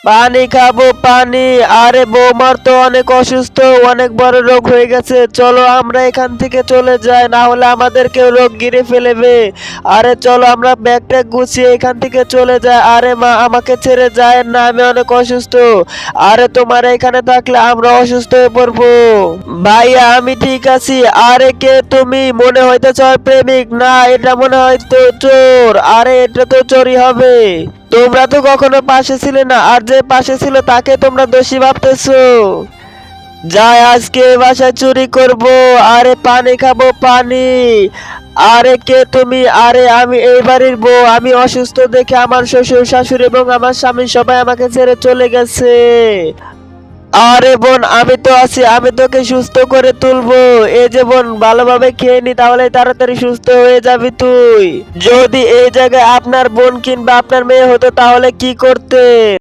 পানি খাবো পানি। আরে বৌমার তো অনেক অসুস্থ, অনেক বড় রোগ হয়ে গেছে, চলো আমরা এখান থেকে চলে যাই, না হলে আমাদেরকেও রোগ ঘিরে ফেলবে। আরে চলো আমরা ব্যাগ ট্যাগ গুছিয়ে এখান থেকে চলে যাই। আরে মা আমাকে ছেড়ে যায় না, আমি অনেক অসুস্থ। আরে তোমার এখানে থাকলে আমরা অসুস্থ হয়ে পড়বো। ভাইয়া আমি ঠিক আছি। আরে কে তুমি? মনে হইতেছে প্রেমিক, না এটা মনে হয় তো চোর। আরে এটা তো চোরই হবে। তোমরা তো কখনো পাশে ছিলে না, আর যে পাশে ছিল তাকে তোমরা দোষী ভাবতেছো। যাই আজকে বাসায় চুরি করব। আরে পানি খাবো পানি। আরে কে তুমি? আরে আমি এই বাড়ির বউ, আমি অসুস্থ দেখে আমার শ্বশুর শাশুড়ি এবং আমার স্বামী সবাই আমাকে ছেড়ে চলে গেছে। আরে বোন আমি তো আছি, আমি তোকে সুস্থ করে তুলবো। এই যে বোন ভালোভাবে খেয়ে নি, তাহলে তাড়াতাড়ি সুস্থ হয়ে যাবি তুই। যদি এই জায়গায় আপনার বোন কিংবা আপনার মেয়ে হতো তাহলে কি করতে?